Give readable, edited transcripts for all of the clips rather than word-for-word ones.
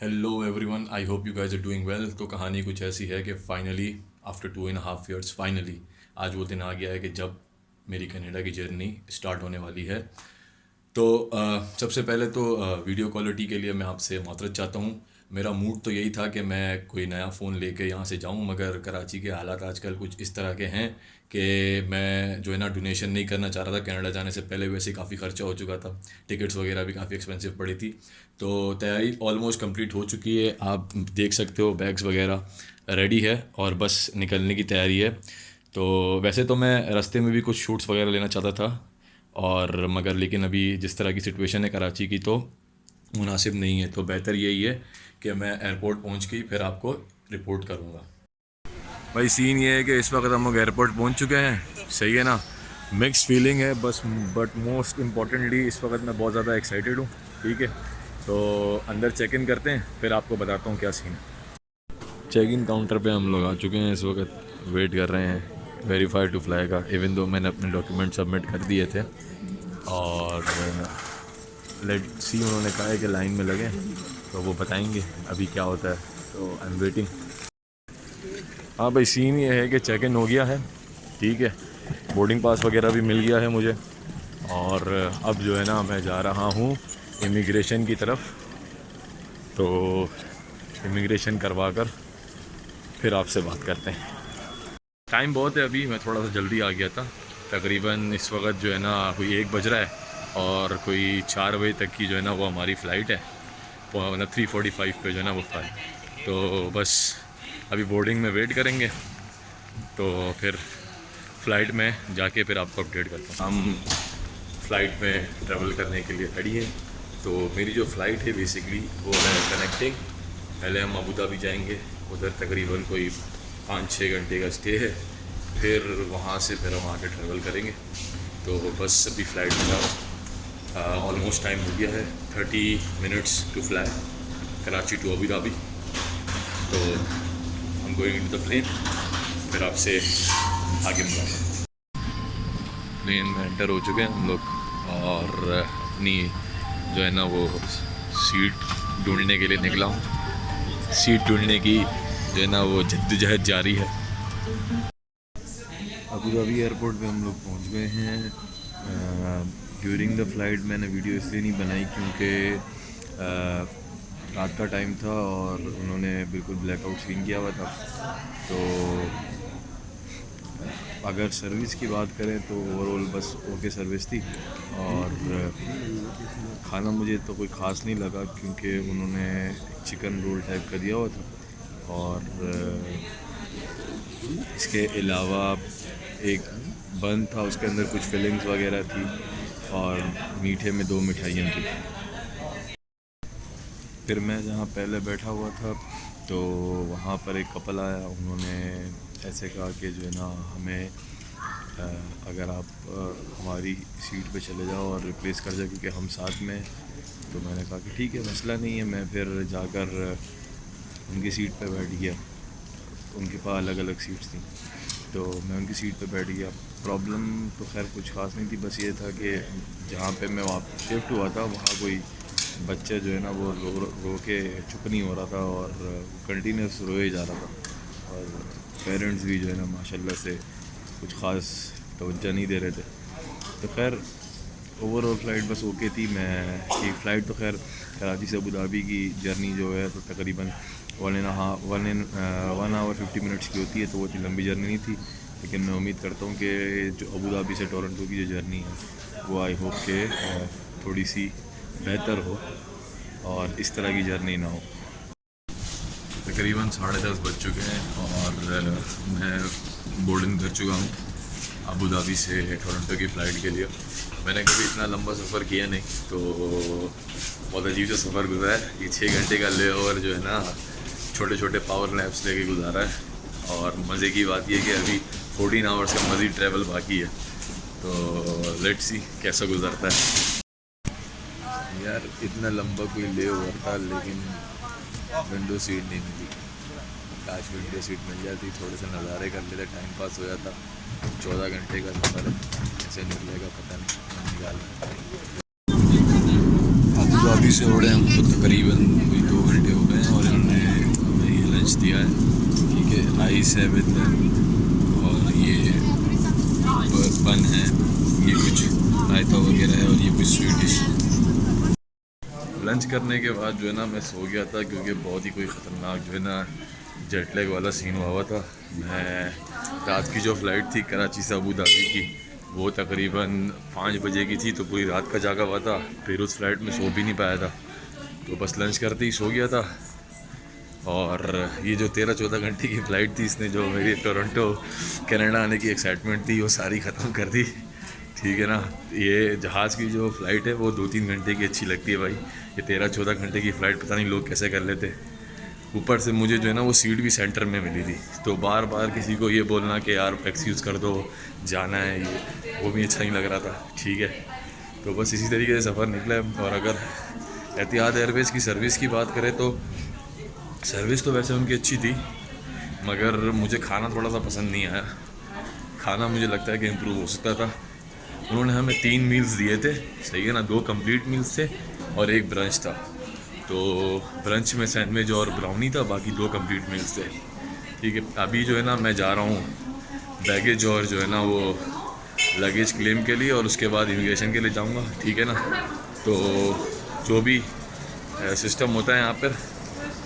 Hello everyone, I hope you guys are doing well. तो कहानी कुछ ऐसी है कि फाइनली आफ्टर 2.5 years फाइनली आज वो दिन आ गया है कि जब मेरी कनाडा की जर्नी स्टार्ट होने वाली है। तो सबसे पहले तो वीडियो क्वालिटी के लिए मैं आपसे माफ़रत चाहता हूँ। मेरा मूड तो यही था कि मैं कोई नया फ़ोन लेके यहाँ से जाऊँ, मगर कराची के हालात आजकल कुछ इस तरह के हैं कि मैं जो है ना डोनेशन नहीं करना चाह रहा था। कनाडा जाने से पहले वैसे ही काफ़ी ख़र्चा हो चुका था, टिकट्स वगैरह भी काफ़ी एक्सपेंसिव पड़ी थी। तो तैयारी ऑलमोस्ट कंप्लीट हो चुकी है, आप देख सकते हो बैग्स वगैरह रेडी है और बस निकलने की तैयारी है। तो वैसे तो मैं रास्ते में भी कुछ शूट्स वगैरह लेना चाहता था, और मगर लेकिन अभी जिस तरह की सिचुएशन है कराची की तो मुनासिब नहीं है। तो बेहतर यही है कि मैं एयरपोर्ट पहुंच के ही फिर आपको रिपोर्ट करूंगा। भाई सीन ये है कि इस वक्त हम लोग एयरपोर्ट पहुंच चुके हैं, सही है ना। मिक्स फीलिंग है बस, बट मोस्ट इम्पॉर्टेंटली इस वक्त मैं बहुत ज़्यादा एक्साइटेड हूँ। ठीक है, तो अंदर चेक इन करते हैं, फिर आपको बताता हूँ क्या सीन है। चेक इन काउंटर पे हम लोग आ चुके हैं, इस वक्त वेट कर रहे हैं वेरीफाई टू फ्लाई का। इवन दो मैंने अपने डॉक्यूमेंट सबमिट कर दिए थे, और लेट सी उन्होंने कहा है कि लाइन में लगें, तो वो बताएंगे अभी क्या होता है। तो आई एम वेटिंग। हाँ भाई, सीन ये है कि चेक इन हो गया है, ठीक है, बोर्डिंग पास वगैरह भी मिल गया है मुझे, और अब जो है ना मैं जा रहा हूँ इमिग्रेशन की तरफ। तो इमिग्रेशन करवा कर फिर आपसे बात करते हैं। टाइम बहुत है अभी, मैं थोड़ा सा जल्दी आ गया था। तकरीबन इस वक्त जो है ना कोई 1 बज रहा है, और कोई 4 बजे तक की जो है ना वो हमारी फ़्लाइट है, मतलब 3:45 पे जो है ना वो फ़्लाइट। तो बस अभी बोर्डिंग में वेट करेंगे, तो फिर फ़्लाइट में जाके फिर आपको अपडेट करता हूँ। हम फ़्लाइट में ट्रैवल करने के लिए रेडी है। तो मेरी जो फ़्लाइट है बेसिकली वो है कनेक्टिंग। पहले हम अबू धाबी जाएंगे, उधर तकरीबन कोई 5-6 घंटे का स्टे है, फिर वहाँ से फिर हम आके ट्रैवल करेंगे। तो बस अभी फ़्लाइट का ऑलमोस्ट टाइम हो गया है, 30 minutes to fly Karachi to Abu Dhabi. तो हम गोइंग इन द प्लेन, फिर आपसे आगे मिलाऊंगा। प्लेन में एंटर हो चुके हैं हम लोग, और अपनी जो है ना वो सीट ढूंढने के लिए निकला हूँ। सीट ढूंढने की जो है ना वो जद्दोजहद जारी है। अबू धाबी एयरपोर्ट पे हम लोग पहुँच गए हैं। ड्यूरिंग द फ्लाइट मैंने वीडियो इसलिए नहीं बनाई क्योंकि रात का टाइम था और उन्होंने बिल्कुल ब्लैकआउट सीन किया हुआ था। तो अगर सर्विस की बात करें तो ओवरऑल बस ओके सर्विस थी, और खाना मुझे तो कोई ख़ास नहीं लगा क्योंकि उन्होंने चिकन रोल टाइप का दिया हुआ था, और इसके अलावा एक बन था, उसके अंदर कुछ फिलिंग्स वगैरह थी, और मीठे में 2 मिठाइयाँ थी। फिर मैं जहाँ पहले बैठा हुआ था तो वहाँ पर एक कपल आया, उन्होंने ऐसे कहा कि जो है ना हमें अगर आप हमारी सीट पे चले जाओ और रिप्लेस कर जाओ क्योंकि हम साथ में। तो मैंने कहा कि ठीक है, मसला नहीं है। मैं फिर जाकर उनकी सीट पे बैठ गया। उनके पास अलग अलग सीट्स थी, तो मैं उनकी सीट पे बैठ गया। प्रॉब्लम तो खैर कुछ ख़ास नहीं थी, बस ये था कि जहाँ पे मैं वहाँ शिफ्ट हुआ था वहाँ कोई बच्चा जो है ना वो रो के चुप नहीं हो रहा था, और कंटिन्यूस रोए जा रहा था, और पेरेंट्स भी जो है ना माशाल्लाह से कुछ ख़ास तवज्जो नहीं दे रहे थे। तो खैर ओवरऑल फ़्लाइट बस ओके थी। मैं एक फ़्लाइट तो खैर कराची से अबू धाबी की जर्नी जो है तो तकरीबन 1 आवर 50 मिनट्स की होती है, तो वो इतनी लंबी जर्नी नहीं थी। लेकिन मैं उम्मीद करता हूँ कि जो अबू धाबी से टोरंटो की जो जर्नी है वो आई होप के थोड़ी सी बेहतर हो और इस तरह की जर्नी ना हो। तकरीबन 10:30 बज चुके हैं, और मैं बोर्डिंग कर चुका हूँ अबू धाबी से टोरंटो की फ़्लाइट के लिए। मैंने कभी इतना लंबा सफ़र किया नहीं, तो बहुत अजीब सा सफ़र गुजरा है। ये 6 घंटे का ले ओवर जो है ना छोटे छोटे पावर नैप्स लेके गुजारा है, और मज़े की बात यह कि अभी 14 आवर्स का मज़ीद ट्रैवल बाकी है। तो लेट्स सी कैसा गुजरता है। यार इतना लंबा कोई ले ओवर था, लेकिन विंडो सीट नहीं मिली। काश विंडो सीट मिल जाती, थोड़े से नज़ारे कर लेते, टाइम पास हो जाता। 14 घंटे का सफ़र है, कैसे निकलेगा पता नहीं, निकालना। अबू धाबी से उड़े हम तो तकरीबन कोई 2 घंटे हो गए लंच दिया है, ठीक है। राइस है विद, और ये बन है, ये कुछ रायता वगैरह है, और ये कुछ स्वीट डिश। लंच करने के बाद जो है ना मैं सो गया था, क्योंकि बहुत ही कोई ख़तरनाक जो है ना जेट लैग वाला सीन हुआ था। मैं रात की जो फ़्लाइट थी कराची से अबू धाबी की, वो तकरीबन 5 बजे की थी, तो पूरी रात का जागा हुआ था। फिर उस फ्लाइट में सो भी नहीं पाया था, तो बस लंच करते ही सो गया था। और ये जो 13-14 घंटे की फ़्लाइट थी, इसने जो मेरी टोरंटो कनाडा आने की एक्साइटमेंट थी वो सारी ख़त्म कर दी, ठीक है ना। ये जहाज़ की जो फ़्लाइट है वो 2-3 घंटे की अच्छी लगती है भाई, ये 13-14 घंटे की फ़्लाइट पता नहीं लोग कैसे कर लेते। ऊपर से मुझे जो है ना वो सीट भी सेंटर में मिली थी, तो बार बार किसी को ये बोलना कि यार एक्सक्यूज़ कर दो, जाना है, ये वो भी अच्छा नहीं लग रहा था, ठीक है। तो बस इसी तरीके से सफ़र निकला है। और अगर एतिहाद एयरवेज़ की सर्विस की बात करें तो सर्विस तो वैसे उनकी अच्छी थी, मगर मुझे खाना थोड़ा सा पसंद नहीं आया। खाना मुझे लगता है कि इम्प्रूव हो सकता था। उन्होंने हमें 3 मील्स दिए थे, सही है ना, 2 कंप्लीट मील्स थे और एक ब्रंच था। तो ब्रंच में सैंडविच और ब्राउनी था, बाकी 2 कंप्लीट मील्स थे, ठीक है। अभी जो है ना मैं जा रहा हूँ बैगेज और जो है ना वो लगेज क्लेम के लिए, और उसके बाद इमिग्रेशन के लिए जाऊँगा, ठीक है ना। तो जो भी सिस्टम होता है यहाँ पर,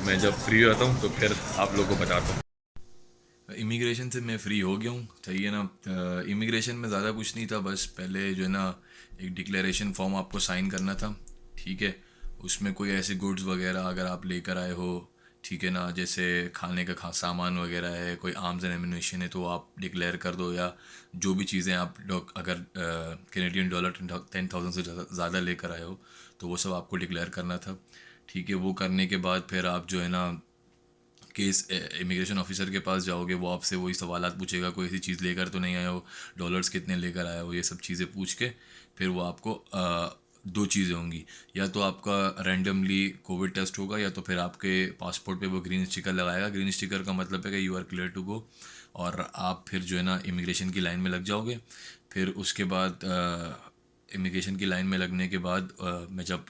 मैं जब फ्री होता हूँ तो फिर आप लोगों को बताता हूँ। इमिग्रेशन से मैं फ़्री हो गया हूँ, सही है ना। इमिग्रेशन में ज़्यादा कुछ नहीं था, बस पहले जो है ना एक डिक्लेरेशन फॉर्म आपको साइन करना था, ठीक है। उसमें कोई ऐसे गुड्स वगैरह अगर आप लेकर आए हो, ठीक है ना, जैसे खाने का सामान वगैरह है, कोई आर्म्स एंड एम्यूनेशन है, तो आप डिक्लेयर कर दो। या जो भी चीज़ें आप लोग अगर कैनेडियन डॉलर 10,000 से ज़्यादा लेकर आए हो, तो वो सब आपको डिक्लेयर करना था, ठीक है। वो करने के बाद फिर आप जो है ना केस इमिग्रेशन ऑफिसर के पास जाओगे, वो आपसे वही सवालात पूछेगा, कोई ऐसी चीज़ लेकर तो नहीं आए हो, डॉलर्स कितने लेकर आए हो, ये सब चीज़ें पूछ के फिर वो आपको 2 चीज़ें होंगी। या तो आपका रैंडमली कोविड टेस्ट होगा, या तो फिर आपके पासपोर्ट पे वो ग्रीन स्टिकर लगाएगा। ग्रीन स्टिकर का मतलब है कि you are clear to go, और आप फिर जो है ना इमिग्रेशन की लाइन में लग जाओगे। फिर उसके बाद इमिग्रेशन की लाइन में लगने के बाद मैं जब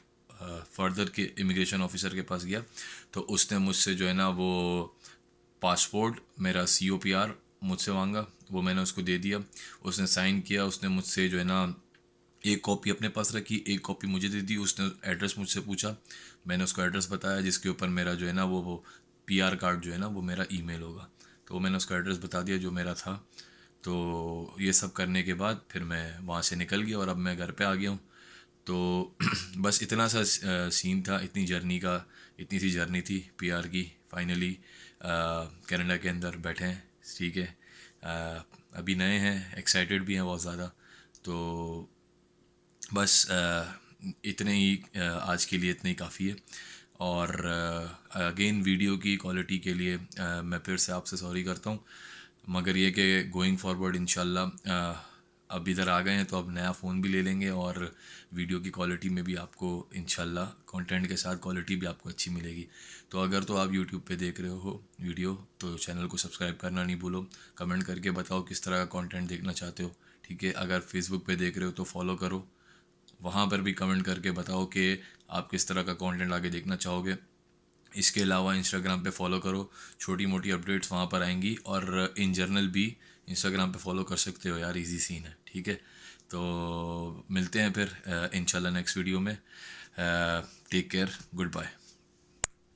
फर्दर के इमिग्रेशन ऑफिसर के पास गया, तो उसने मुझसे जो है ना वो पासपोर्ट, मेरा COPR मुझसे मांगा, वो मैंने उसको दे दिया। उसने साइन किया, उसने मुझसे जो है ना एक कॉपी अपने पास रखी, एक कॉपी मुझे दे दी। उसने एड्रेस मुझसे पूछा, मैंने उसको एड्रेस बताया जिसके ऊपर मेरा जो है ना वो PR कार्ड जो है ना वो मेरा ईमेल होगा। तो वो मैंने उसका एड्रेस बता दिया जो मेरा था। तो ये सब करने के बाद फिर मैं वहाँ से निकल गया, और अब मैं घर पे आ गया हूँ। तो बस इतना सा सीन था, इतनी सी जर्नी थी PR की। फाइनली कनाडा के अंदर बैठे हैं, ठीक है। अभी नए हैं, एक्साइटेड भी हैं बहुत ज़्यादा। तो बस इतने ही आज के लिए इतने ही काफ़ी है। और अगेन वीडियो की क्वालिटी के लिए मैं फिर से आपसे सॉरी करता हूँ, मगर ये कि गोइंग फॉरवर्ड इंशाल्लाह अब इधर आ गए हैं तो अब नया फ़ोन भी ले लेंगे, और वीडियो की क्वालिटी में भी आपको इंशाल्लाह कंटेंट के साथ क्वालिटी भी आपको अच्छी मिलेगी। तो अगर तो आप यूट्यूब पे देख रहे हो वीडियो, तो चैनल को सब्सक्राइब करना नहीं भूलो। कमेंट करके बताओ किस तरह का कंटेंट देखना चाहते हो, ठीक है। अगर फेसबुक पे देख रहे हो तो फॉलो करो, वहाँ पर भी कमेंट करके बताओ कि आप किस तरह का कंटेंट आगे देखना चाहोगे। इसके अलावा इंस्टाग्राम पे फॉलो करो, छोटी मोटी अपडेट्स वहाँ पर आएंगी, और इन जनरल भी इंस्टाग्राम पे फॉलो कर सकते हो यार, इजी सीन है, ठीक है। तो मिलते हैं फिर इंशाल्लाह नेक्स्ट वीडियो में। Take care, good bye.